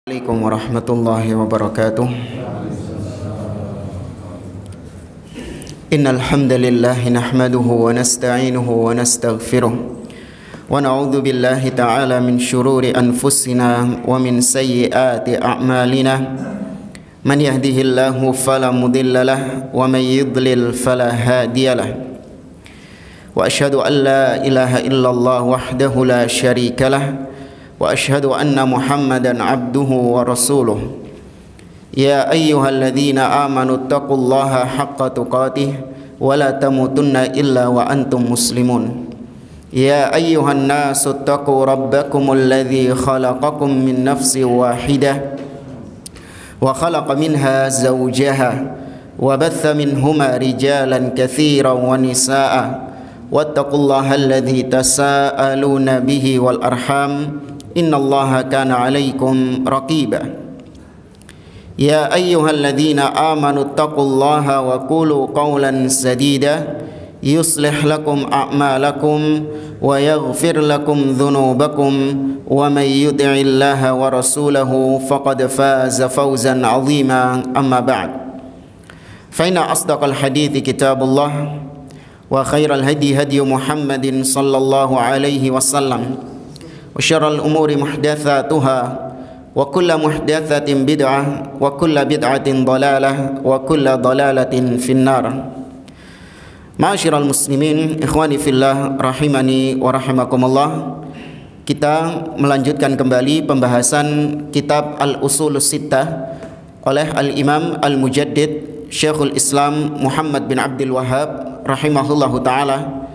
Assalamualaikum warahmatullahi wabarakatuh. Innal hamdalillah nahmaduhu wa nasta'inuhu wa nastaghfiruh wa na'udzu billahi ta'ala min shururi anfusina wa min sayyiati a'malina. Man yahdihillahu fala mudilla lahu wa man yudlil fala hadiyalah. Wa asyhadu an la ilaha illallah wahdahu la syarika lah. Wa asyhadu anna Muhammadan abduhu wa rasuluh. Ya ayyuhalladzina amanu taqullaha haqqa tuqatih wa la tamutunna illa wa antum muslimun. Ya ayyuhan nasu taqu rabbakumul ladzi khalaqakum min nafsin wahidah wa khalaqa minha zawjaha wa batha minhuma rijalan katsiran wa nisaa'a wattaqullaha alladzi tasaaluna bihi wal arham innallaha kana 'alaikum raqiba. Ya ayyuhalladzina amanu taqullaha wa qulu qawlan sadida yuslih lakum a'malakum wa yaghfir lakum dhunubakum wa may yuti'illaha wa rasulahu faqad faza fawzan 'azima. Amma ba'd. Fa inna asdaqal hadithi kitabullah wa khairal hadi hadi Muhammadin sallallahu alaihi wasallam wa syarrul umuri muhdatsatuha wa kullu muhdatsatin bid'ah wa kullu bid'atin dhalalah wa kullu dhalalatin finnar. Ma'asyiral muslimin, ikhwani fillah rahimani wa rahimakumullah. Kita melanjutkan kembali pembahasan kitab Al-Ushulus Sittah oleh Al-Imam Al-Mujaddid Syekhul Islam Muhammad bin Abdul Wahhab rahimahullahu taala,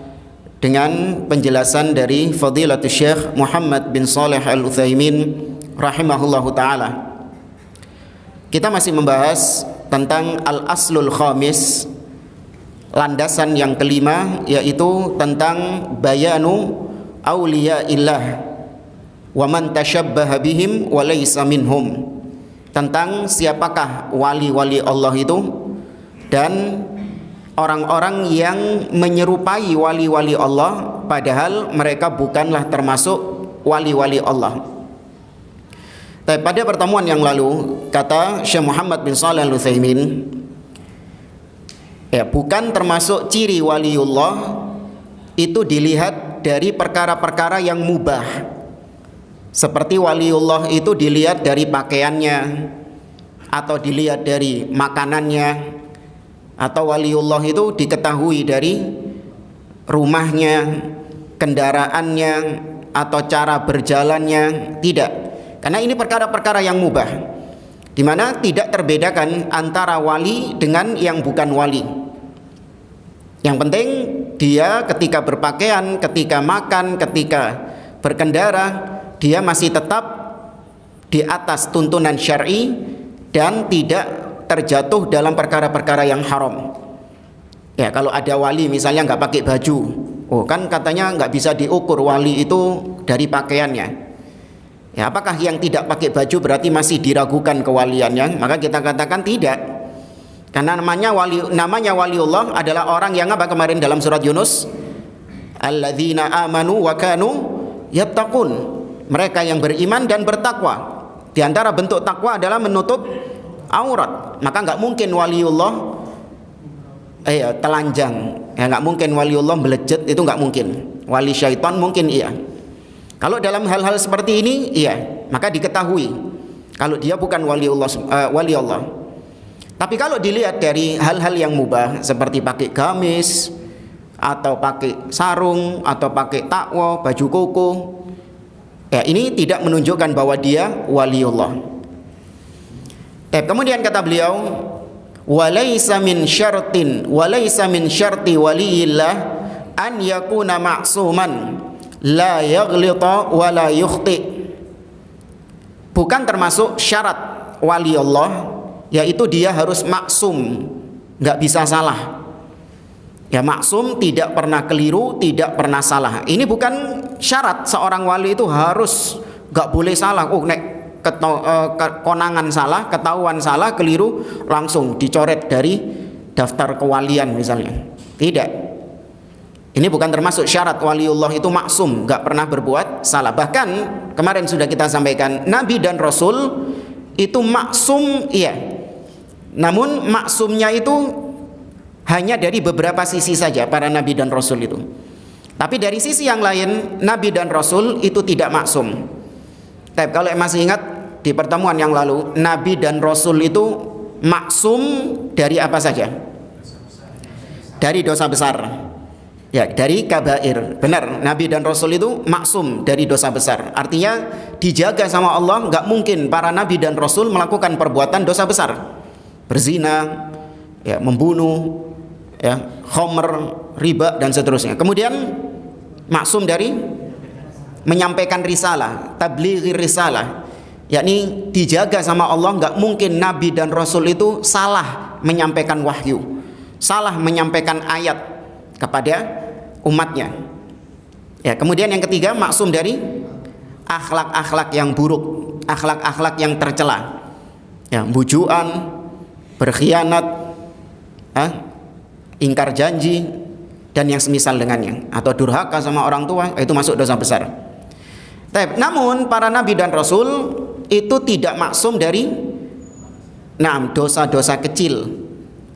dengan penjelasan dari Fadilatul Syekh Muhammad bin Shalih Al-Utsaimin rahimahullahu taala. Kita masih membahas tentang al-aslul khamis, landasan yang kelima, yaitu tentang bayanu auliyaillah wa man tashabbaha bihim wa laysa minhum, tentang siapakah wali-wali Allah itu dan orang-orang yang menyerupai wali-wali Allah padahal mereka bukanlah termasuk wali-wali Allah. Tapi pada pertemuan yang lalu kata Syekh Muhammad bin Shalih Al-Utsaimin, bukan termasuk ciri waliullah itu dilihat dari perkara-perkara yang mubah. Seperti waliullah itu dilihat dari pakaiannya, atau dilihat dari makanannya, atau waliullah itu diketahui dari rumahnya, kendaraannya, atau cara berjalannya. Tidak, karena ini perkara-perkara yang mubah, di mana tidak terbedakan antara wali dengan yang bukan wali. Yang penting dia ketika berpakaian, ketika makan, ketika berkendara, dia masih tetap di atas tuntunan syar'i dan tidak terjatuh dalam perkara-perkara yang haram. Ya, kalau ada wali misalnya nggak pakai baju, kan katanya nggak bisa diukur wali itu dari pakaiannya. Ya, apakah yang tidak pakai baju berarti masih diragukan kewaliannya? Maka kita katakan tidak. Karena namanya waliullah adalah orang yang apa kemarin dalam surat Yunus? Alladzina amanu wa kanu yattaqun. Mereka yang beriman dan bertakwa. Di antara bentuk takwa adalah menutup aurat. Maka nggak mungkin waliullah telanjang. Ya, nggak mungkin waliullah melejet, itu nggak mungkin. Wali syaitan mungkin iya. Kalau dalam hal-hal seperti ini iya, maka diketahui kalau dia bukan wali Allah. Tapi kalau dilihat dari hal-hal yang mubah seperti pakai gamis, atau pakai sarung, atau pakai takwa, baju koko, ini tidak menunjukkan bahwa dia waliullah. Kemudian kata beliau, walaysa min syarti waliyillah an yakuna ma'suman la yaghlita wa la yukhti. Bukan termasuk syarat wali Allah, yaitu dia harus maksum, nggak bisa salah. Ya, maksum, tidak pernah keliru, tidak pernah salah. Ini bukan syarat seorang wali itu harus nggak boleh salah. Konangan salah, ketahuan salah, keliru, langsung dicoret dari daftar kewalian misalnya. Tidak. Ini bukan termasuk syarat waliullah itu maksum, gak pernah berbuat salah. Bahkan kemarin sudah kita sampaikan, Nabi dan Rasul itu maksum, iya. Namun maksumnya itu hanya dari beberapa sisi saja para nabi dan rasul itu. Tapi dari sisi yang lain, nabi dan rasul itu tidak maksum. Tapi kalau masih ingat di pertemuan yang lalu, nabi dan rasul itu maksum dari apa saja? Dari dosa besar. Ya, dari kabair. Benar, nabi dan rasul itu maksum dari dosa besar. Artinya dijaga sama Allah, nggak mungkin para nabi dan rasul melakukan perbuatan dosa besar. Berzina, ya, membunuh, ya, khamr, riba dan seterusnya. Kemudian maksum dari menyampaikan risalah, tablighi risalah, yakni dijaga sama Allah, nggak mungkin nabi dan rasul itu salah menyampaikan wahyu, salah menyampaikan ayat kepada umatnya. Ya, kemudian yang ketiga maksum dari akhlak-akhlak yang buruk, akhlak-akhlak yang tercela. Ya, bujuan, berkhianat, ingkar janji dan yang semisal dengannya, atau durhaka sama orang tua, itu masuk dosa besar. Namun para nabi dan rasul itu tidak maksum dari dosa-dosa kecil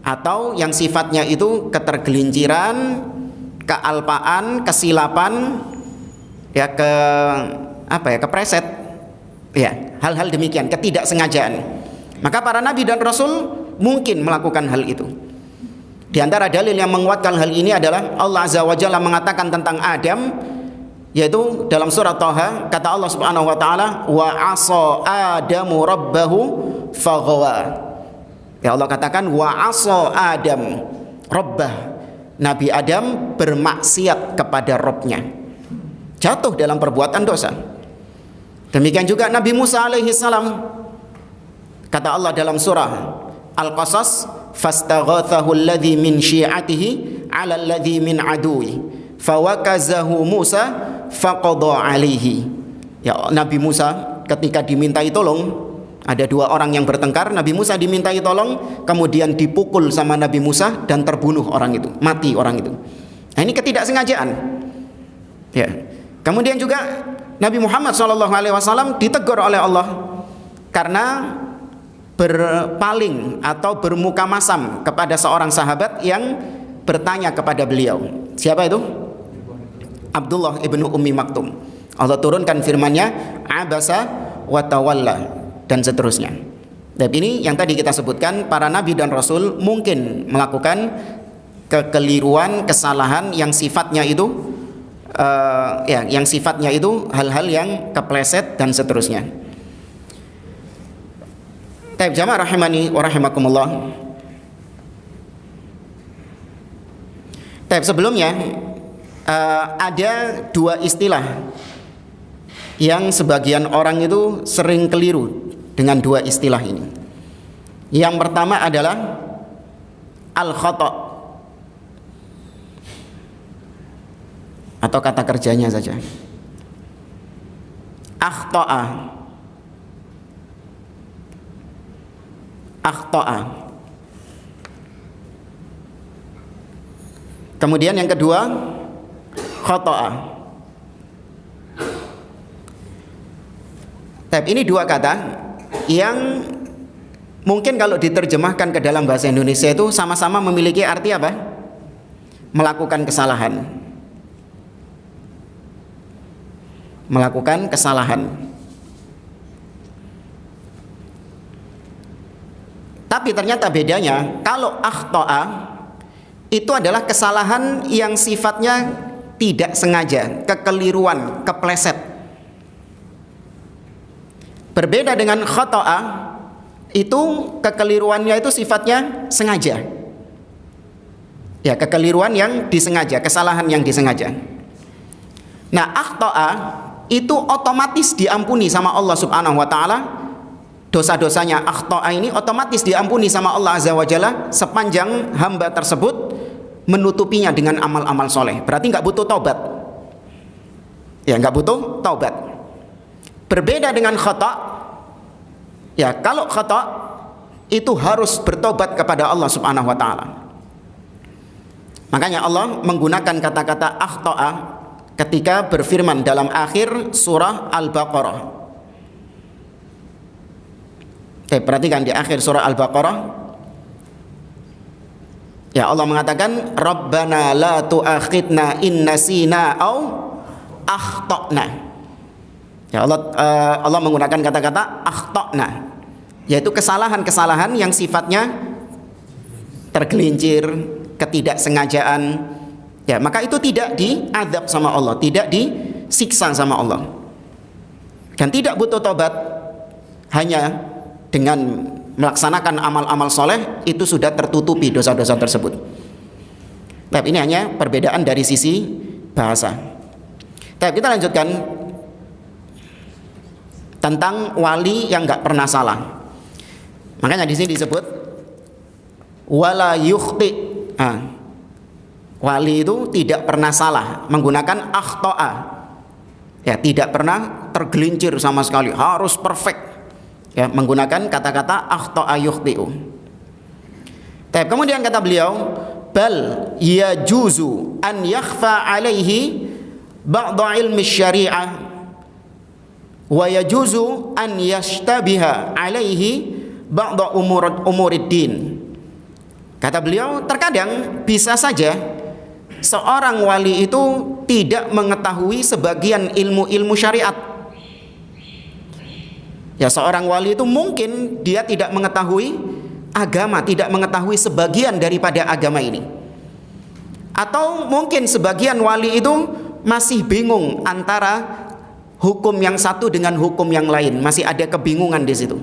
atau yang sifatnya itu ketergelinciran, kealpaan, kesilapan, ya, kepleset, ya, hal-hal demikian, ketidaksengajaan. Maka para nabi dan rasul mungkin melakukan hal itu. Di antara dalil yang menguatkan hal ini adalah Allah Azza wa Jalla mengatakan tentang Adam, yaitu dalam surat Thaha, kata Allah Subhanahu wa taala, wa asa adamu rabbahu faghawa. Ya, Allah katakan wa asa Adam rabbah. Nabi Adam bermaksiat kepada Rabbnya, jatuh dalam perbuatan dosa. Demikian juga Nabi Musa alaihi salam, kata Allah dalam surah Al-Qasas, fastaghathahu alladhi min syi'atihi 'ala alladhi min aduwi fawakazahu Musa faqada alaihi. Ya, Nabi Musa ketika dimintai tolong, ada dua orang yang bertengkar, Nabi Musa dimintai tolong, kemudian dipukul sama Nabi Musa dan terbunuh orang itu, mati orang itu. Nah, ini ketidaksengajaan. Ya. Kemudian juga Nabi Muhammad SAW ditegur oleh Allah karena berpaling atau bermuka masam kepada seorang sahabat yang bertanya kepada beliau. Siapa itu? Abdullah ibnu Ummi Maktum. Allah turunkan firman-Nya, abasa wa tawalla, dan seterusnya. Dan ini yang tadi kita sebutkan, para nabi dan rasul mungkin melakukan kekeliruan, kesalahan yang sifatnya itu yang sifatnya itu hal-hal yang kepleset dan seterusnya. Taib jamaah rahimani wa rahimakumullah. Taib sebelumnya ada dua istilah yang sebagian orang itu sering keliru dengan dua istilah ini. Yang pertama adalah al-khata', atau kata kerjanya saja akhta'a. Kemudian yang kedua khata'a. Ini dua kata yang mungkin kalau diterjemahkan ke dalam bahasa Indonesia itu sama-sama memiliki arti apa? Melakukan kesalahan. Melakukan kesalahan. Tapi ternyata bedanya, kalau akhta'a itu adalah kesalahan yang sifatnya tidak sengaja, kekeliruan, kepleset. Berbeda dengan khata'a, itu kekeliruannya itu sifatnya sengaja. Ya, kekeliruan yang disengaja, kesalahan yang disengaja. Nah, akhta'a itu otomatis diampuni sama Allah Subhanahu wa taala. Dosa-dosanya akhta'a ini otomatis diampuni sama Allah Azza wa Jalla sepanjang hamba tersebut menutupinya dengan amal-amal soleh. Berarti nggak butuh taubat. Ya, nggak butuh taubat. Berbeda dengan khata', ya, kalau khata' itu harus bertobat kepada Allah Subhanahu wa taala. Makanya Allah menggunakan kata-kata akhta'a ketika berfirman dalam akhir surah Al-Baqarah. Perhatikan di akhir surah Al-Baqarah, ya Allah mengatakan Rabbana la tu'akhidna in nasina au akhtana. Ya Allah menggunakan kata-kata akhtana, yaitu kesalahan-kesalahan yang sifatnya tergelincir, ketidaksengajaan. Ya, maka itu tidak diazab sama Allah, tidak disiksa sama Allah. Dan tidak butuh tobat, hanya dengan melaksanakan amal-amal soleh itu sudah tertutupi dosa-dosa tersebut. Tapi ini hanya perbedaan dari sisi bahasa. Tapi kita lanjutkan tentang wali yang nggak pernah salah. Makanya di sini disebut wala yukhti. Wali itu tidak pernah salah, menggunakan akhto'a. Ya, tidak pernah tergelincir sama sekali, harus perfect. Ya, menggunakan kata-kata akhta'a yukhti'u. Tapi kemudian kata beliau, bal yajuzu an yakhfa alaihi ba'da ilmi syari'ah wa yajuzu an yashtabiha alaihi ba'da umurid din. Kata beliau, terkadang bisa saja seorang wali itu tidak mengetahui sebagian ilmu-ilmu syariat. Ya, seorang wali itu mungkin dia tidak mengetahui agama, tidak mengetahui sebagian daripada agama ini. Atau mungkin sebagian wali itu masih bingung antara hukum yang satu dengan hukum yang lain, masih ada kebingungan di situ.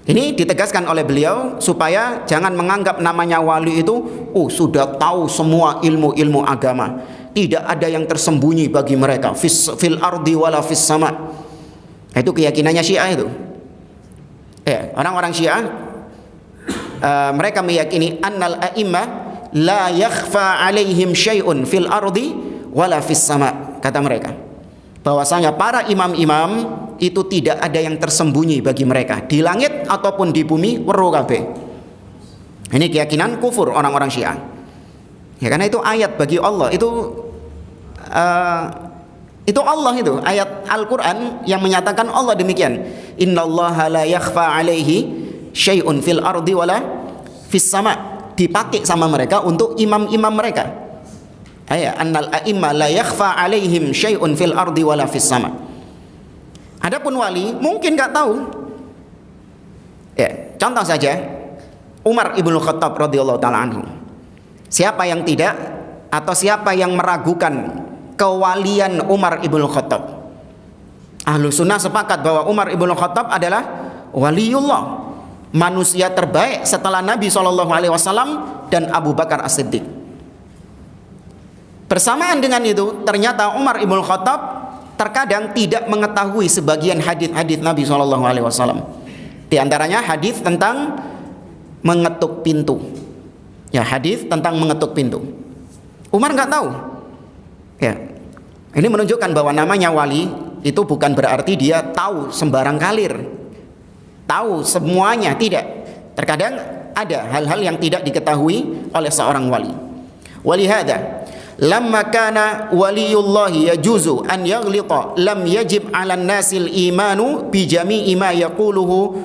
Ini ditegaskan oleh beliau supaya jangan menganggap namanya wali itu sudah tahu semua ilmu-ilmu agama. Tidak ada yang tersembunyi bagi mereka. Fil ardi wala fis sama. Itu keyakinannya Syiah itu. Ya, orang-orang Syiah mereka meyakini annal a'imma la yakhfa alaihim syai'un fil ardi wala fis sama. Kata mereka bahwasanya para imam-imam itu tidak ada yang tersembunyi bagi mereka di langit ataupun di bumi, weruh kabeh. Ini keyakinan kufur orang-orang Syiah. Ya, karena itu ayat bagi Allah, itu Allah, itu ayat Al-Quran yang menyatakan Allah demikian, innallaha la yakhfa alaihi syai'un fil ardi wala fis sama. Dipakai sama mereka untuk imam-imam mereka. Ayat annal a'imma la yakhfa alaihim syai'un fil ardi wala fis sama. Adapun wali mungkin nggak tahu. Ya, contoh saja Umar ibnu Khattab radhiyallahu taala anhu. Siapa yang tidak atau siapa yang meragukan kewalian Umar ibnu Khattab? Ahlus sunnah sepakat bahwa Umar ibnu Khattab adalah waliullah, manusia terbaik setelah Nabi SAW dan Abu Bakar As-Siddiq. Bersamaan dengan itu, ternyata Umar ibnu Khattab terkadang tidak mengetahui sebagian hadis-hadis Nabi SAW. Di antaranya hadis tentang mengetuk pintu. Ya, hadis tentang mengetuk pintu. Umar nggak tahu. Ya, ini menunjukkan bahwa namanya wali itu bukan berarti dia tahu sembarang kalir, tahu semuanya, tidak. Terkadang ada hal-hal yang tidak diketahui oleh seorang wali. Walihada lamma kana waliyullahi yajuzu an yaghlita lam yajib 'alan nasil imanu bi jami'i ma yaquluhu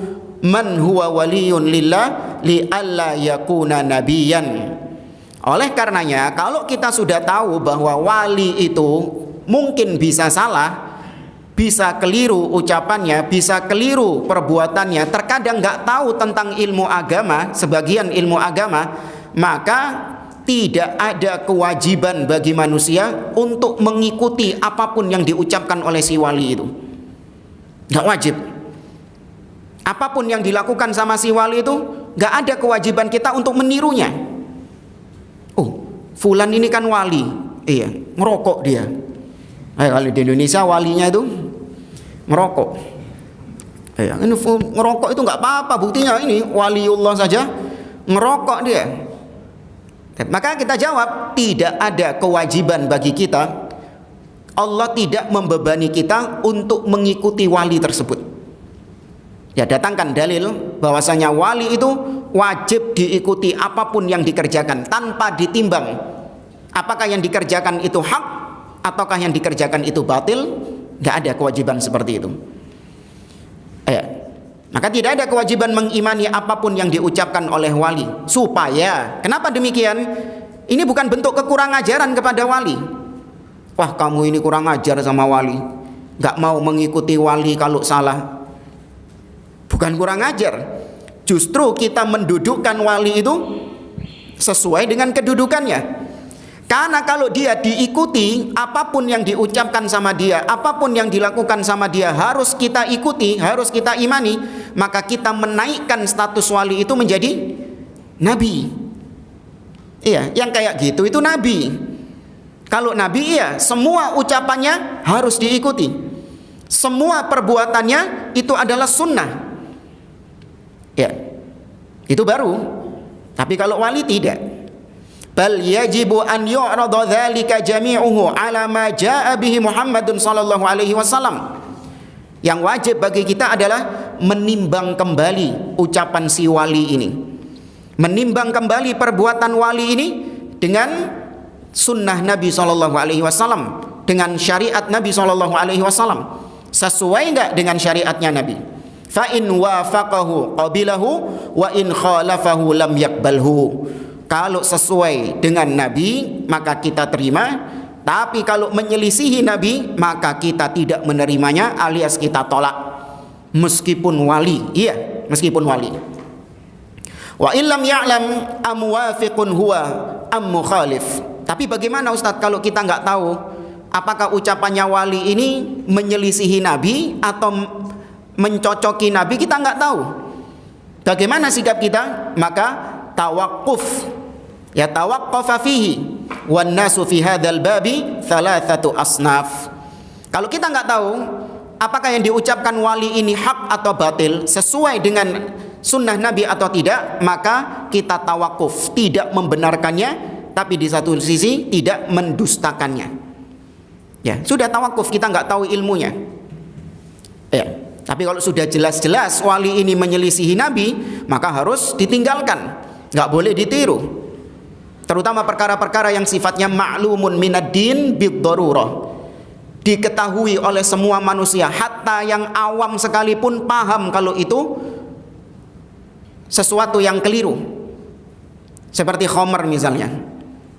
man huwa waliyun lillah li alla yakuna nabiyan. Oleh karenanya, kalau kita sudah tahu bahwa wali itu mungkin bisa salah, bisa keliru ucapannya, bisa keliru perbuatannya, terkadang nggak tahu tentang ilmu agama, sebagian ilmu agama, maka tidak ada kewajiban bagi manusia untuk mengikuti apapun yang diucapkan oleh si wali itu. Nggak wajib. Apapun yang dilakukan sama si wali itu, nggak ada kewajiban kita untuk menirunya. Fulan ini kan wali, iya, ngerokok dia. Kalau di Indonesia walinya itu ngerokok. Iya, ini ngerokok itu nggak apa-apa, buktinya ini waliullah saja ngerokok dia. Maka kita jawab, tidak ada kewajiban bagi kita. Allah tidak membebani kita untuk mengikuti wali tersebut. Ya, datangkan dalil bahwasanya wali itu wajib diikuti apapun yang dikerjakan tanpa ditimbang apakah yang dikerjakan itu hak ataukah yang dikerjakan itu batil. Nggak ada kewajiban seperti itu. Maka tidak ada kewajiban mengimani apapun yang diucapkan oleh wali. Supaya, kenapa demikian? Ini bukan bentuk kekurang ajaran kepada wali. Wah, kamu ini kurang ajar sama wali, gak mau mengikuti wali kalau salah. Bukan kurang ajar, justru kita mendudukkan wali itu sesuai dengan kedudukannya. Karena kalau dia diikuti, apapun yang diucapkan sama dia, apapun yang dilakukan sama dia harus kita ikuti, harus kita imani, maka kita menaikkan status wali itu menjadi nabi. Iya, yang kayak gitu itu nabi. Kalau nabi, iya, semua ucapannya harus diikuti, semua perbuatannya itu adalah sunnah. Ya, itu baru. Tapi kalau wali tidak. Bal yajibu an yu'rada dzalika jami'uhu ala ma jaa'a bihi Muhammadun sallallahu alaihi wasallam. Yang wajib bagi kita adalah menimbang kembali ucapan si wali ini, menimbang kembali perbuatan wali ini dengan sunnah Nabi sallallahu alaihi wasallam, dengan syariat Nabi sallallahu alaihi wasallam. Sesuai enggak dengan syariatnya Nabi? Fa in wafaqahu qabilahu wa in khalafahu lam yaqbalhu. Kalau sesuai dengan Nabi maka kita terima, tapi kalau menyelisihi Nabi maka kita tidak menerimanya alias kita tolak, meskipun wali. Iya, meskipun wali. Wa illam ya'lam amwafiqun huwa am mukhalif. Tapi bagaimana Ustadz kalau kita nggak tahu apakah ucapannya wali ini menyelisihi Nabi atau mencocoki Nabi? Kita nggak tahu. Bagaimana sikap kita? Maka tawakuf, ya tawaqqafa fihi wan nasu fi hadzal babi thalathatu asnaf. Kalau kita nggak tahu apakah yang diucapkan wali ini hak atau batil, sesuai dengan sunnah Nabi atau tidak, maka kita tawakuf, tidak membenarkannya, tapi di satu sisi tidak mendustakannya. Ya, sudah tawakuf, kita nggak tahu ilmunya. Ya, tapi kalau sudah jelas-jelas wali ini menyelisihi Nabi, maka harus ditinggalkan. Nggak boleh ditiru, terutama perkara-perkara yang sifatnya ma'lumun minad-din bid-darurah, diketahui oleh semua manusia, hatta yang awam sekalipun paham kalau itu sesuatu yang keliru. Seperti khamr misalnya,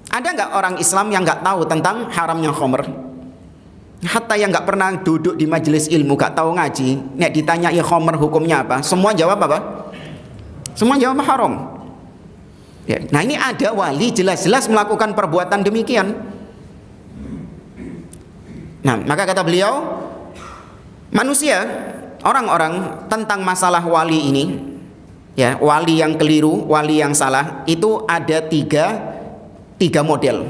ada nggak orang Islam yang nggak tahu tentang haramnya khamr? Hatta yang nggak pernah duduk di majelis ilmu, nggak tahu ngaji, nek ditanya ya khamr hukumnya apa, semua jawab apa? Semua jawab haram. Ya, nah ini ada wali jelas-jelas melakukan perbuatan demikian. Nah, maka kata beliau, manusia, orang-orang tentang masalah wali ini, ya, wali yang keliru, wali yang salah, itu ada tiga model.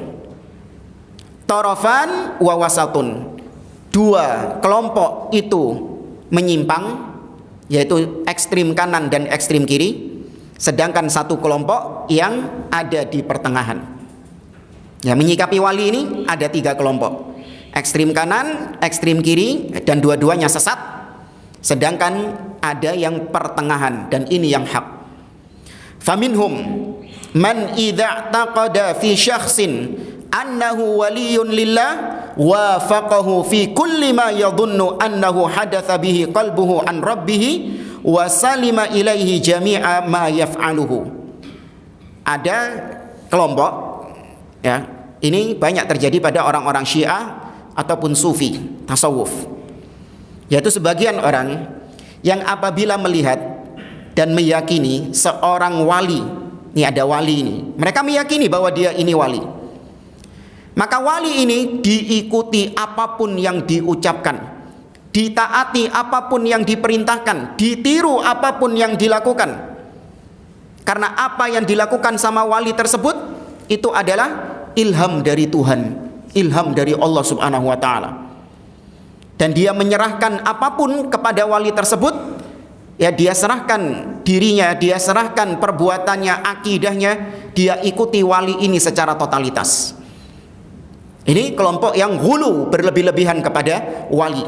Tarafan wa wasatun. Dua kelompok itu menyimpang, yaitu ekstrim kanan dan ekstrim kiri. Sedangkan satu kelompok yang ada di pertengahan. Ya, menyikapi wali ini ada tiga kelompok, ekstrim kanan, ekstrim kiri, dan dua-duanya sesat. Sedangkan ada yang pertengahan, dan ini yang hak. Faminhum man idza taqada fi syakhsin annahu waliyun lillah wafaqahu fi kulli ma yadhunnu annahu hadatsa bihi qalbuhu an rabbih wa salima ilaihi jami'a ma yaf'aluhu. Ada kelompok, ya, ini banyak terjadi pada orang-orang Syiah ataupun Sufi, tasawuf, yaitu sebagian orang yang apabila melihat dan meyakini seorang wali, ini ada wali ini, mereka meyakini bahwa dia ini wali, maka wali ini diikuti apapun yang diucapkan, ditaati apapun yang diperintahkan, ditiru apapun yang dilakukan. Karena apa yang dilakukan sama wali tersebut itu adalah ilham dari Tuhan, ilham dari Allah Subhanahu wa taala. Dan dia menyerahkan apapun kepada wali tersebut, ya, dia serahkan dirinya, dia serahkan perbuatannya, akidahnya, dia ikuti wali ini secara totalitas. Ini kelompok yang ghulu, berlebih-lebihan kepada wali.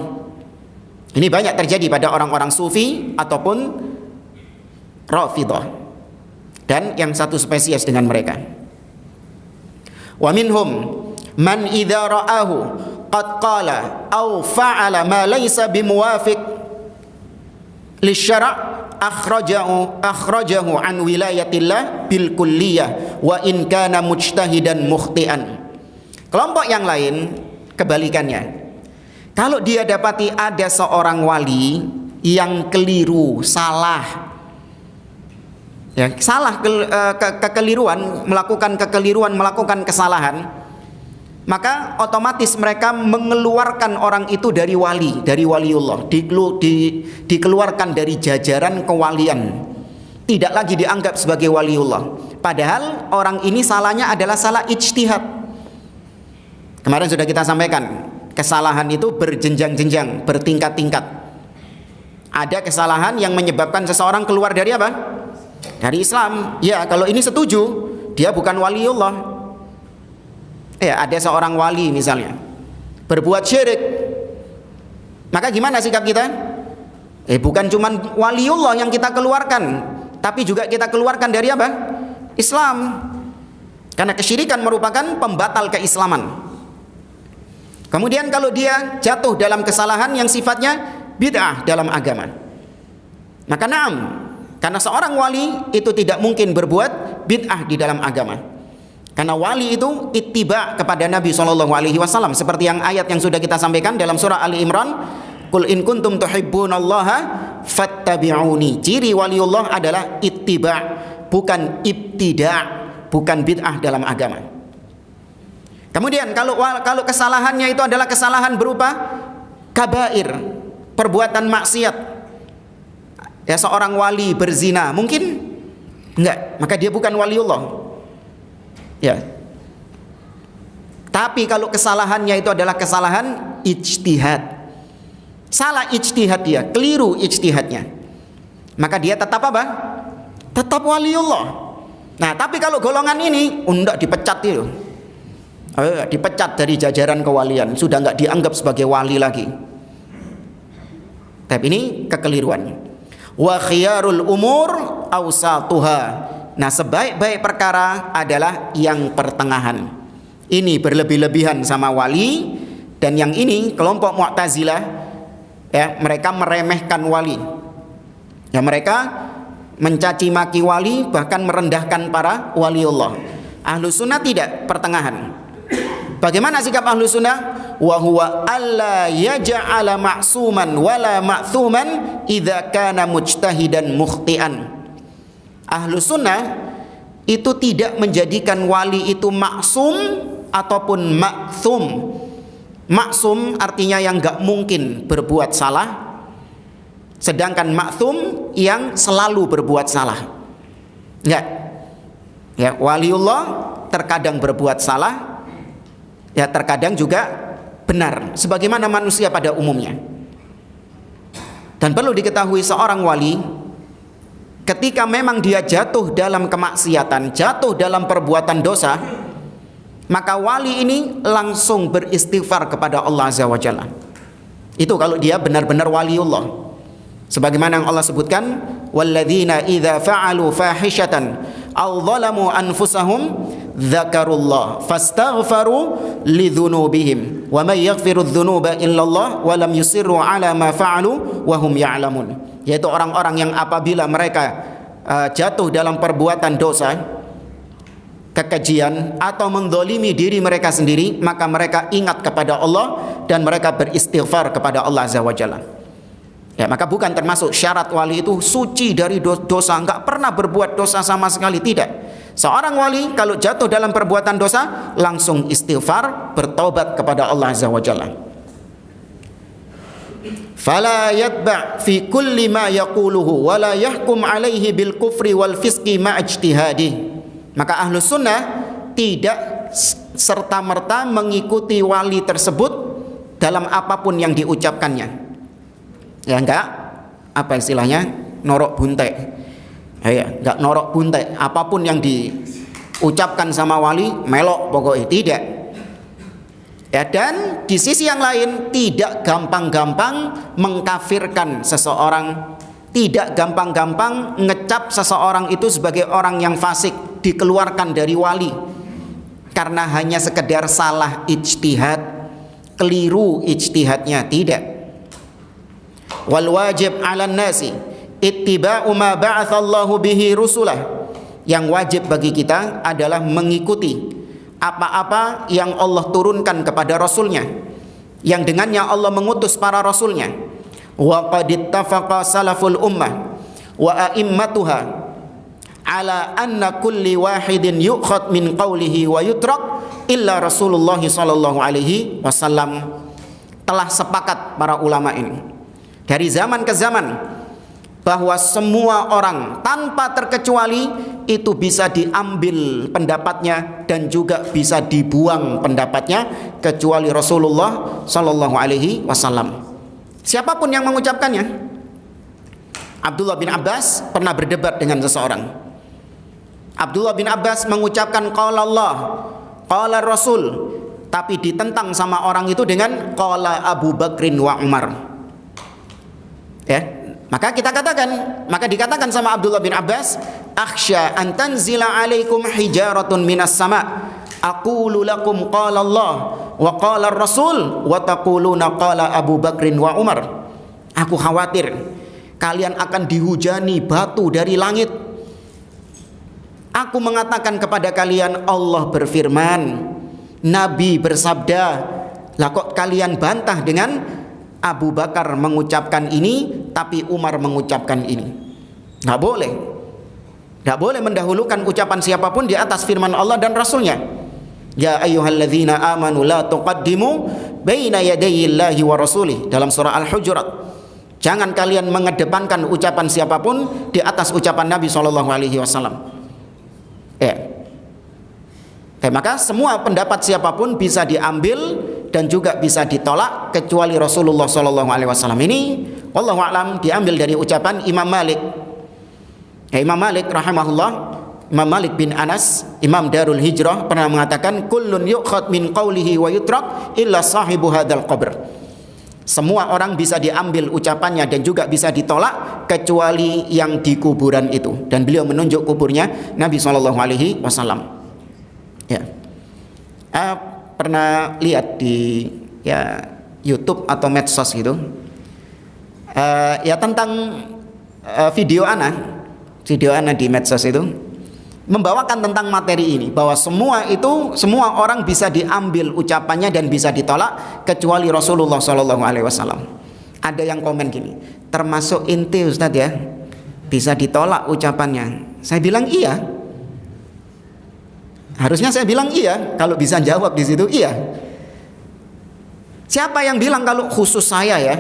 Ini banyak terjadi pada orang-orang Sufi ataupun Rafidhah dan yang satu spesies dengan mereka. Wa minhum man idza ra'ahu qad qala aw fa'ala ma laysa bimuwafiq lisyara' akhrajahu an wilayatillah bil kulliyah wa in kana mujtahidan mukhtian. Kelompok yang lain kebalikannya. Kalau dia dapati ada seorang wali yang keliru, salah, kekeliruan, melakukan kesalahan, maka otomatis mereka mengeluarkan orang itu dari waliullah, dikeluarkan dari jajaran kewalian, tidak lagi dianggap sebagai waliullah. Padahal orang ini salahnya adalah salah ijtihad. Kemarin sudah kita sampaikan, kesalahan itu berjenjang-jenjang, bertingkat-tingkat. Ada kesalahan yang menyebabkan seseorang keluar dari apa? Dari Islam. Ya, kalau ini setuju, dia bukan waliullah. Ya, ada seorang wali misalnya berbuat syirik, maka gimana sikap kita? Bukan cuma waliullah yang kita keluarkan, tapi juga kita keluarkan dari apa? Islam. Karena kesyirikan merupakan pembatal keislaman. Kemudian kalau dia jatuh dalam kesalahan yang sifatnya bid'ah dalam agama, maka na'am, karena seorang wali itu tidak mungkin berbuat bid'ah di dalam agama. Karena wali itu ittiba kepada Nabi SAW, seperti yang ayat yang sudah kita sampaikan dalam surah Ali Imran, Qul in kuntum tuhibbunallaha fattabi'uni. Ciri waliullah adalah ittiba, bukan ibtida', bukan bid'ah dalam agama. Kemudian kalau kesalahannya itu adalah kesalahan berupa kabair, perbuatan maksiat, ya, seorang wali berzina, mungkin? Enggak, maka dia bukan waliullah. Ya. Tapi kalau kesalahannya itu adalah kesalahan ijtihad, salah ijtihad dia, keliru ijtihadnya, maka dia tetap apa? Tetap waliullah. Nah, tapi kalau golongan ini undak dipecat itu, dipecat dari jajaran kewalian, sudah enggak dianggap sebagai wali lagi. Tapi ini kekeliruan. Wa khiyarul umur awsatuha. Nah, sebaik-baik perkara adalah yang pertengahan. Ini berlebih-lebihan sama wali, dan yang ini kelompok Mu'tazilah, ya, mereka meremehkan wali. Ya, mereka mencaci maki wali, bahkan merendahkan para waliullah. Ahlus sunnah tidak, pertengahan. Bagaimana sikap ahlus sunnah? Wa huwa alla yaj'ala ma'suman wala ma'thuman idza kana mujtahidan mukhtian. Ahlus sunnah itu tidak menjadikan wali itu maksum ataupun ma'thum. Maksum artinya yang gak mungkin berbuat salah, sedangkan ma'thum yang selalu berbuat salah. Enggak. Ya, waliullah terkadang berbuat salah, ya terkadang juga benar, sebagaimana manusia pada umumnya. Dan perlu diketahui, seorang wali ketika memang dia jatuh dalam kemaksiatan, jatuh dalam perbuatan dosa, maka wali ini langsung beristighfar kepada Allah Azza wa Jalla. Itu kalau dia benar-benar waliullah. Sebagaimana yang Allah sebutkan, walladzina idza fa'alu fahishatan aw zalamu anfusahum dzakarullah fastaghfaru lidzunubihim wa may yaghfiru dzunuba illallah wa lam yusirru ala ma fa'alu wa hum ya'lamun. Yaitu orang-orang yang apabila mereka jatuh dalam perbuatan dosa, kekejian, atau mendolimi diri mereka sendiri, maka mereka ingat kepada Allah dan mereka beristighfar kepada Allah Azza wa Jalla. Ya, maka bukan termasuk syarat wali itu suci dari dosa, enggak pernah berbuat dosa sama sekali, tidak. Seorang wali kalau jatuh dalam perbuatan dosa langsung istighfar, bertaubat kepada Allah Azza wa Jalla. Fala yatba' fi kulli ma yaquluhu wa la yahkum alaihi bil kufri wal fisqi ma ijtihadi. Maka ahlus sunnah tidak serta-merta mengikuti wali tersebut dalam apapun yang diucapkannya. Ya, enggak, apa istilahnya, norok buntek. Ya, enggak norok buntek, apapun yang diucapkan sama wali melok pokoknya, tidak. Ya, dan di sisi yang lain tidak gampang-gampang mengkafirkan seseorang, tidak gampang-gampang ngecap seseorang itu sebagai orang yang fasik, dikeluarkan dari wali karena hanya sekedar salah ijtihad, keliru ijtihadnya, tidak. Wal wajib 'alan nasi ittiba'u ma ba'atsallahu bihi rusulah. Yang wajib bagi kita adalah mengikuti apa-apa yang Allah turunkan kepada Rasulnya, yang dengannya Allah mengutus para Rasulnya. Wa qad ittafaqa salaful ummah wa a'immatuha ala anna kulli wahidin yu'khad min qawlihi wa yutrak illa Rasulullah sallallahu alaihi wasallam. Telah sepakat para ulama ini dari zaman ke zaman bahwa semua orang tanpa terkecuali itu bisa diambil pendapatnya dan juga bisa dibuang pendapatnya kecuali Rasulullah sallallahu alaihi wasallam. Siapapun yang mengucapkannya. Abdullah bin Abbas pernah berdebat dengan seseorang. Abdullah bin Abbas mengucapkan qala Allah, qala Rasul, tapi ditentang sama orang itu dengan qala Abu Bakrin wa Umar. Ya, maka dikatakan sama Abdullah bin Abbas, akhsha an tanzila alaikum hijaratun minas sama, aqulu lakum qala Allah wa qala Rasul wa taquluna qala Abu Bakrin wa Umar. Aku khawatir kalian akan dihujani batu dari langit. Aku mengatakan kepada kalian Allah berfirman, Nabi bersabda, lah kok kalian bantah dengan Abu Bakar mengucapkan ini tapi Umar mengucapkan ini. Nggak boleh mendahulukan ucapan siapapun di atas firman Allah dan Rasulnya. Ya ayyuhalladzina amanu la tuqaddimu baina yadayillahi wa rasulih, dalam surah Al-Hujurat. Jangan kalian mengedepankan ucapan siapapun di atas ucapan Nabi SAW. Maka semua pendapat siapapun bisa diambil dan juga bisa ditolak kecuali Rasulullah SAW. Ini wallahu a'lam diambil dari ucapan Imam Malik. Imam Malik rahimahullah, Imam Malik bin Anas, Imam Darul Hijrah, pernah mengatakan kullun yu'khad min qawlihi wa yutrak illa sahibu hadzal qabr. Semua orang bisa diambil ucapannya dan juga bisa ditolak kecuali yang di kuburan itu. Dan beliau menunjuk kuburnya Nabi SAW. Ya, pernah lihat di YouTube atau medsos gitu, tentang video ana di medsos itu membawakan tentang materi ini, bahwa semua orang bisa diambil ucapannya dan bisa ditolak kecuali Rasulullah SAW. Ada yang komen gini, termasuk inti Ustadz ya, bisa ditolak ucapannya. Saya bilang iya. Harusnya saya bilang iya, kalau bisa jawab di situ iya. Siapa yang bilang kalau khusus saya ya?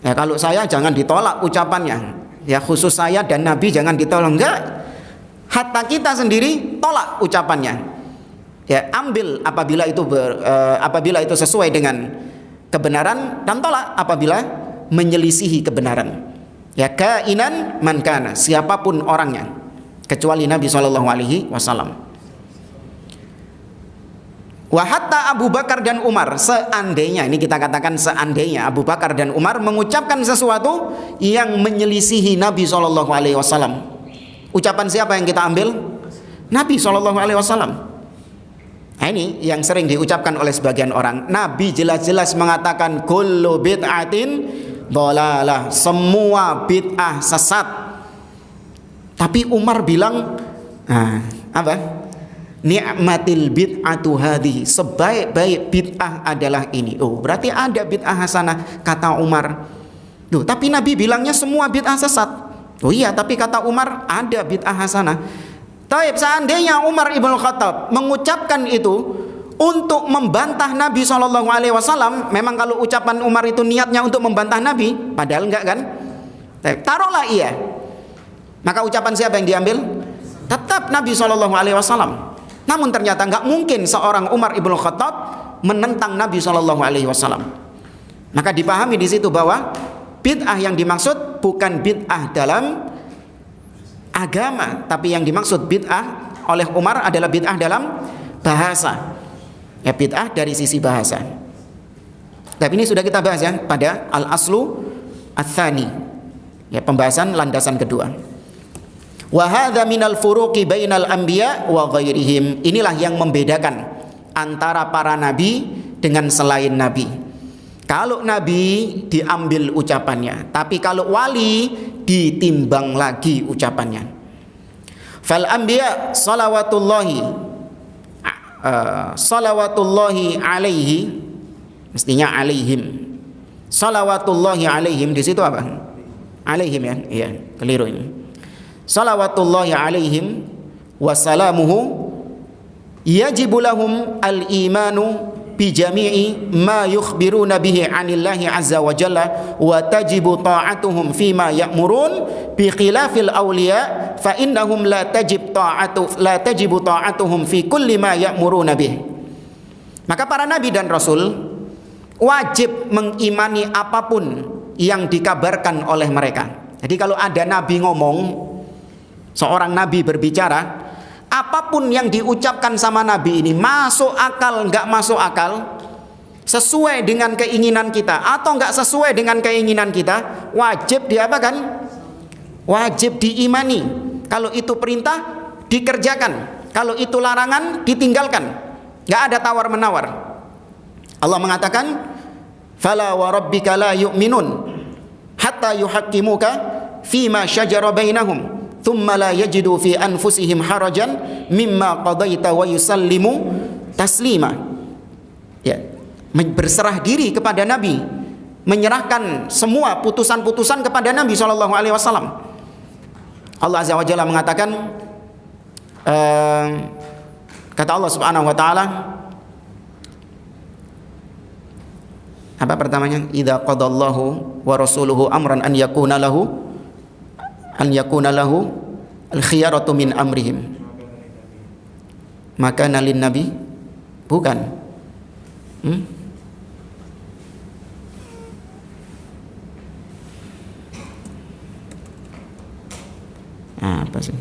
Ya kalau saya jangan ditolak ucapannya. Ya khusus saya dan Nabi jangan ditolak. Enggak. Hatta kita sendiri tolak ucapannya. Ya ambil apabila itu sesuai dengan kebenaran, dan tolak apabila menyelisihi kebenaran. Ya kainan man kana, siapapun orangnya kecuali Nabi SAW. Wa hatta Abu Bakar dan Umar, seandainya, ini kita katakan seandainya Abu Bakar dan Umar mengucapkan sesuatu yang menyelisihi Nabi SAW. Ucapan siapa yang kita ambil? Nabi SAW. Nah, ini yang sering diucapkan oleh sebagian orang. Nabi jelas-jelas mengatakan kullu bid'atin dhalalah, semua bid'ah sesat. Tapi Umar bilang, apa? Ni'matil bid'atu hadhihi, sebaik-baik bid'ah adalah ini. Oh, berarti ada bid'ah hasanah kata Umar. Tuh, tapi Nabi bilangnya semua bid'ah sesat. Oh iya, tapi kata Umar ada bid'ah hasanah. Taib, seandainya Umar ibn Khattab mengucapkan itu untuk membantah Nabi SAW, memang kalau ucapan Umar itu niatnya untuk membantah Nabi, padahal enggak kan? Taib, taruhlah iya. Maka ucapan siapa yang diambil? Tetap Nabi SAW. Namun ternyata nggak mungkin seorang Umar ibn Khattab menentang Nabi SAW. Maka dipahami di situ bahwa bid'ah yang dimaksud bukan bid'ah dalam agama, tapi yang dimaksud bid'ah oleh Umar adalah bid'ah dalam bahasa. Ya, bid'ah dari sisi bahasa. Tapi ini sudah kita bahas ya pada al-aslu ats-tsani. Ya, pembahasan landasan kedua. Wa hadza minal furuqi bainal anbiya wa ghairihim. Inilah yang membedakan antara para nabi dengan selain nabi. Kalau nabi diambil ucapannya, tapi kalau wali ditimbang lagi ucapannya. Fal anbiya salawatullahi alaihi, mestinya alaihim. Salawatullahi alaihim di situ apa? Alaihim ya. Iya, keliru ini. Salawatullahi alaihim wa salamuhu yajibu lahum al-imanu bi jami'i ma yukhbiruna bihi 'anillahi 'azza wa jalla wa tajibu ta'atuhum fima ya'murun bi khilafil awliya fa innahum la tajibu ta'atuhum fi kulli ma ya'muruna bih. Maka para nabi dan rasul wajib mengimani apapun yang dikabarkan oleh mereka. Jadi kalau ada nabi ngomong, seorang nabi berbicara, apapun yang diucapkan sama nabi ini masuk akal, enggak masuk akal, sesuai dengan keinginan kita atau enggak sesuai dengan keinginan kita, wajib diapakan? Wajib diimani. Kalau itu perintah, dikerjakan. Kalau itu larangan, ditinggalkan. Enggak ada tawar-menawar. Allah mengatakan, "Fala wa rabbika la yu'minun hatta yuhaqqimuka fima syajara bainahum." Thumma la yajidu fi anfusihim harajan mimma qadaita wa yusallimu taslima. Ya, berserah diri kepada Nabi, menyerahkan semua putusan-putusan kepada Nabi SAW. Allah Azza wa Jalla mengatakan, kata Allah Subhanahu wa taala, apa pertamanya? Idza qadallahu wa rasuluhu amran an yakuna lahu al-khiyaratu min amrihim. Maka nalin nabi bukan. Apa sih?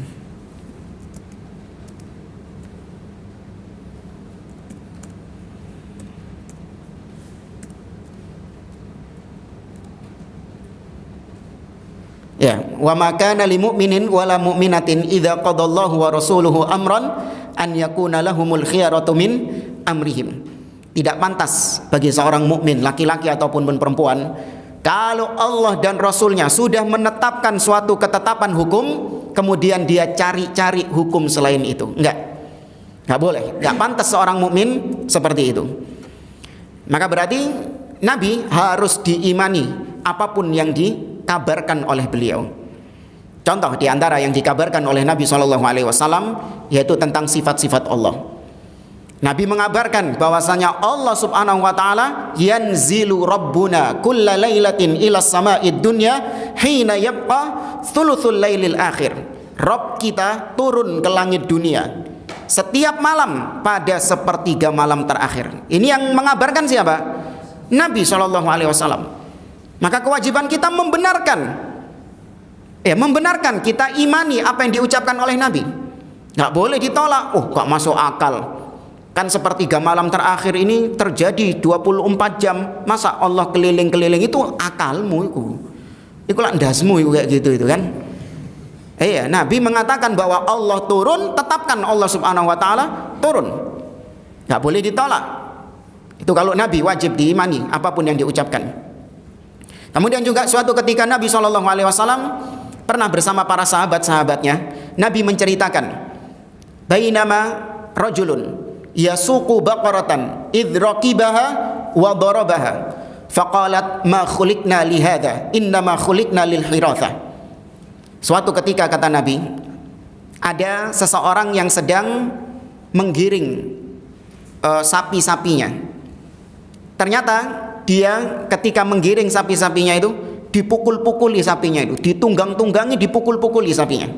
Ya, wa ma kana lil mu'minin wala mu'minatin idza qadallahu wa rasuluhu amran an yakuna lahumul khiyaratu min amrihim. Tidak pantas bagi seorang mukmin, laki-laki ataupun perempuan, kalau Allah dan Rasulnya sudah menetapkan suatu ketetapan hukum, kemudian dia cari-cari hukum selain itu. Enggak boleh. Enggak pantas seorang mukmin seperti itu. Maka berarti Nabi harus diimani apapun yang dikabarkan oleh beliau. Contoh di antara yang dikabarkan oleh Nabi SAW yaitu tentang sifat-sifat Allah. Nabi mengabarkan bahwasanya Allah Subhanahu wa taala yanzilu rabbuna kulla lailatin ila sama'id dunya hina yabqa thuluthul lailil akhir. Rabb kita turun ke langit dunia setiap malam pada sepertiga malam terakhir. Ini yang mengabarkan siapa? Nabi SAW. Maka kewajiban kita membenarkan, kita imani apa yang diucapkan oleh Nabi. Nggak boleh ditolak. Gak masuk akal. Kan sepertiga malam terakhir ini terjadi 24 jam. Masa Allah keliling-keliling, itu akalmu itu. Itu lah ndasmu itu kayak gitu itu kan. Nabi mengatakan bahwa Allah turun, tetapkan Allah Subhanahu wa taala turun. Nggak boleh ditolak. Itu kalau Nabi wajib diimani apapun yang diucapkan. Kemudian juga suatu ketika Nabi SAW pernah bersama para sahabat-sahabatnya. Nabi menceritakan, bainama rajulun yasuqu baqaratan idh raqibaha wa darabaha faqalat ma khuliqna li hadha innama khuliqna lil hiratha. Suatu ketika kata Nabi, ada seseorang yang sedang menggiring sapi-sapinya. Ternyata dia ketika menggiring sapi-sapinya itu dipukul-pukuli sapinya itu, ditunggang-tunggangi, dipukul-pukuli sapinya.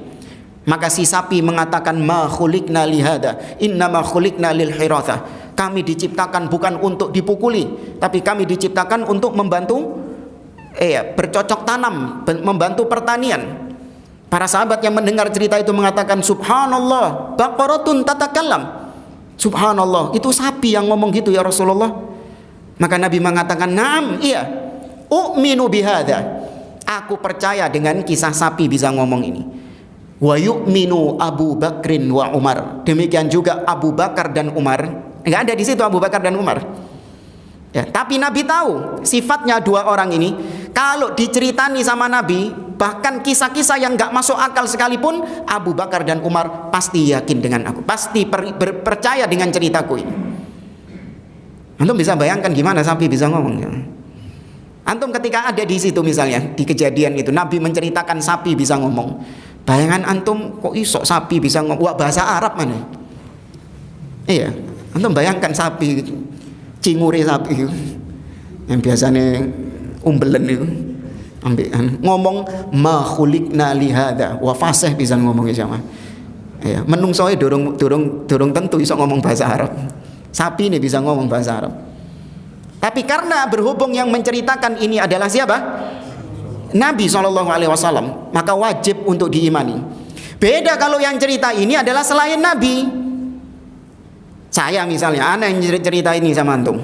Maka si sapi mengatakan, ma khuliqna li hada innama khuliqna lil hiratha. Kami diciptakan bukan untuk dipukuli, tapi kami diciptakan untuk membantu bercocok tanam, membantu pertanian. Para sahabat yang mendengar cerita itu mengatakan, subhanallah, baqaratun tatakallam. Subhanallah, itu sapi yang ngomong gitu ya Rasulullah. Maka Nabi mengatakan, "Na'am, iya. U'minu bihadza." Aku percaya dengan kisah sapi bisa ngomong ini. Wa yu'minu Abu Bakrin wa Umar. Demikian juga Abu Bakar dan Umar. Enggak ada di situ Abu Bakar dan Umar. Ya, tapi Nabi tahu sifatnya dua orang ini. Kalau diceritani sama Nabi, Bahkan kisah-kisah yang nggak masuk akal sekalipun, Abu Bakar dan Umar pasti yakin dengan aku, pasti percaya dengan ceritaku ini. Antum bisa bayangkan gimana sapi bisa ngomong ya? Antum ketika ada di situ misalnya, di kejadian itu Nabi menceritakan sapi bisa ngomong. Bayangan antum, kok isok sapi bisa ngomong? Wah, bahasa Arab mana? Iya, antum bayangkan sapi gitu. Cingure sapi itu yang biasanya umbelen itu ambil ngomong ma khuliqna li hadza wa fasih bisa ngomong sama. Ya, menungsoe durung tentu iso ngomong bahasa Arab. Sapi ini bisa ngomong bahasa Arab. Tapi karena berhubung yang menceritakan ini adalah siapa? Nabi SAW, maka wajib untuk diimani. Beda kalau yang cerita ini adalah selain Nabi. Saya misalnya, anak yang cerita ini sama antum.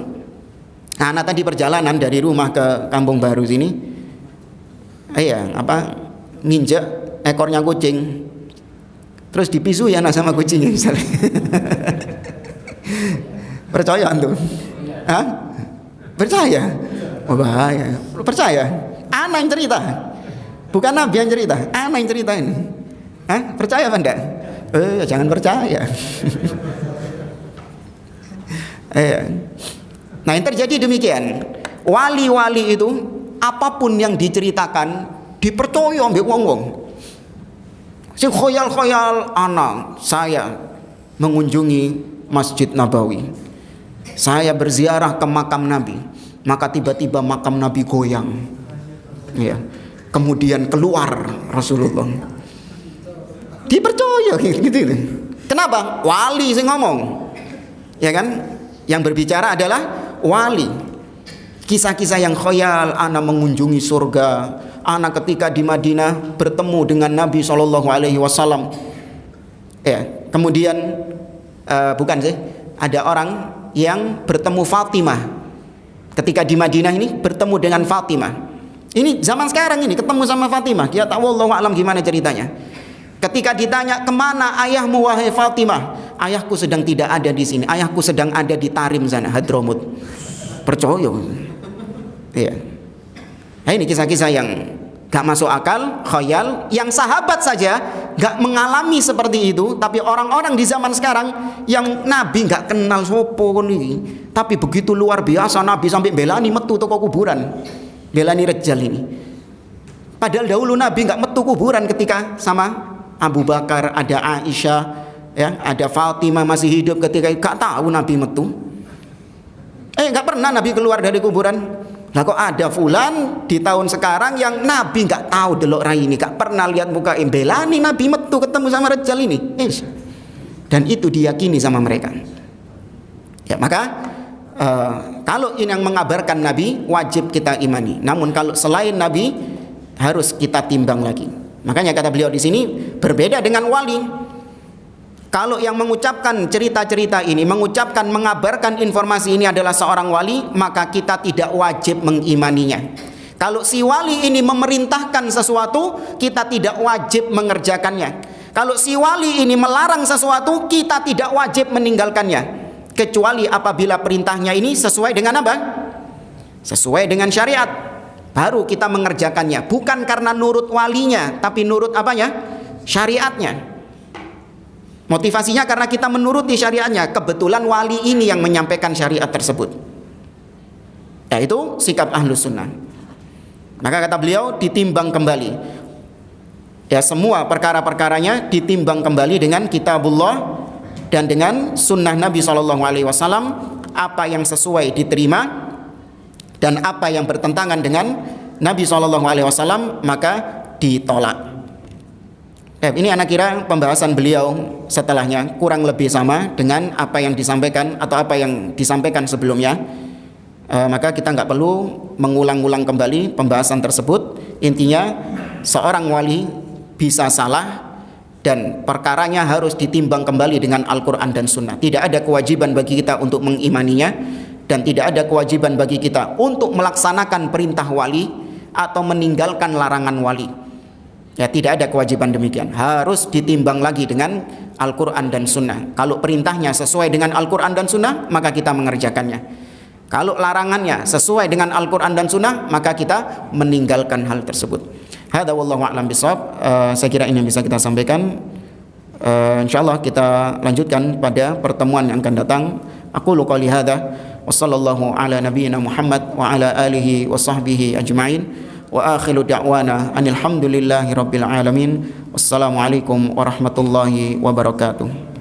Anak tadi perjalanan dari rumah ke Kampung Baru sini, nginjek ekornya kucing, terus dipisui anak sama kucingnya misalnya. Percaya antum? Hah? Percaya? Oh, bahaya. Percaya? Anak yang cerita, bukan Nabi yang cerita. Anak yang cerita ini. Hah? Percaya apa enggak? Jangan percaya. Nah, yang terjadi demikian. Wali-wali itu apapun yang diceritakan dipercaya ambek wong-wong. Sing khoyal-khoyal anak saya mengunjungi Masjid Nabawi. Saya berziarah ke makam Nabi, maka tiba-tiba makam Nabi goyang. Ya. Kemudian keluar Rasulullah. Dipercaya gitu. Kenapa? Wali sing ngomong. Ya kan? Yang berbicara adalah wali. Kisah-kisah yang khayal, anak mengunjungi surga, anak ketika di Madinah bertemu dengan Nabi SAW. Ya, kemudian bukan sih, ada orang yang bertemu Fatimah ketika di Madinah ini bertemu dengan Fatimah. Ini zaman sekarang ini ketemu sama Fatimah. Dia tahu wallahu a'lam gimana ceritanya. Ketika ditanya kemana ayahmu wahai Fatimah, ayahku sedang tidak ada di sini. Ayahku sedang ada di Tarim sana, Hadramut. Percaya. Iya. Nah, ini kisah-kisah yang gak masuk akal, khayal. Yang sahabat saja gak mengalami seperti itu. Tapi orang-orang di zaman sekarang yang Nabi gak kenal sopo ini, tapi begitu luar biasa Nabi sampai belani metu toko kuburan, belani Rejal ini. Padahal dahulu Nabi gak metu kuburan ketika sama Abu Bakar, ada Aisyah, ya, ada Fatimah masih hidup ketika gak tahu Nabi metu. Gak pernah Nabi keluar dari kuburan. Lah kok ada fulan di tahun sekarang yang Nabi gak tahu delok rai ini, gak pernah lihat muka belani Nabi metu ketemu sama Rejal ini. Dan itu diyakini sama mereka. Ya, maka kalau ini yang mengabarkan Nabi wajib kita imani. Namun kalau selain Nabi harus kita timbang lagi. Makanya kata beliau di sini berbeda dengan wali. Kalau yang mengucapkan cerita-cerita ini, mengabarkan informasi ini adalah seorang wali, maka kita tidak wajib mengimaninya. Kalau si wali ini memerintahkan sesuatu, kita tidak wajib mengerjakannya. Kalau si wali ini melarang sesuatu, kita tidak wajib meninggalkannya. Kecuali apabila perintahnya ini sesuai dengan apa? Sesuai dengan syariat. Baru kita mengerjakannya, bukan karena nurut walinya, tapi nurut apanya? Syariatnya. Motivasinya karena kita menuruti syariatnya. Kebetulan wali ini yang menyampaikan syariat tersebut. Yaitu sikap Ahlus Sunnah. Maka kata beliau ditimbang kembali. Ya, semua perkara-perkaranya ditimbang kembali dengan kitabullah dan dengan sunnah Nabi SAW. Apa yang sesuai diterima, dan apa yang bertentangan dengan Nabi SAW maka ditolak. Ini anak kira pembahasan beliau setelahnya kurang lebih sama dengan apa yang disampaikan atau apa yang disampaikan sebelumnya. Maka kita nggak perlu mengulang-ulang kembali pembahasan tersebut. Intinya seorang wali bisa salah dan perkaranya harus ditimbang kembali dengan Al-Quran dan Sunnah. Tidak ada kewajiban bagi kita untuk mengimaninya. Dan tidak ada kewajiban bagi kita untuk melaksanakan perintah wali atau meninggalkan larangan wali. Ya, tidak ada kewajiban demikian. Harus ditimbang lagi dengan Al-Quran dan Sunnah. Kalau perintahnya sesuai dengan Al-Quran dan Sunnah, maka kita mengerjakannya. Kalau larangannya sesuai dengan Al-Quran dan Sunnah, maka kita meninggalkan hal tersebut. Hadza wallahu a'lam bishawab. Saya kira ini yang bisa kita sampaikan. Insyaallah kita lanjutkan pada pertemuan yang akan datang. Aqulu qouli hadza wa sallallahu ala nabiyyina Muhammad wa ala alihi wa sahbihi ajma'in. Wa akhiru da'wana anil hamdulillahi rabbil alamin. Wassalamualaikum warahmatullahi wabarakatuh.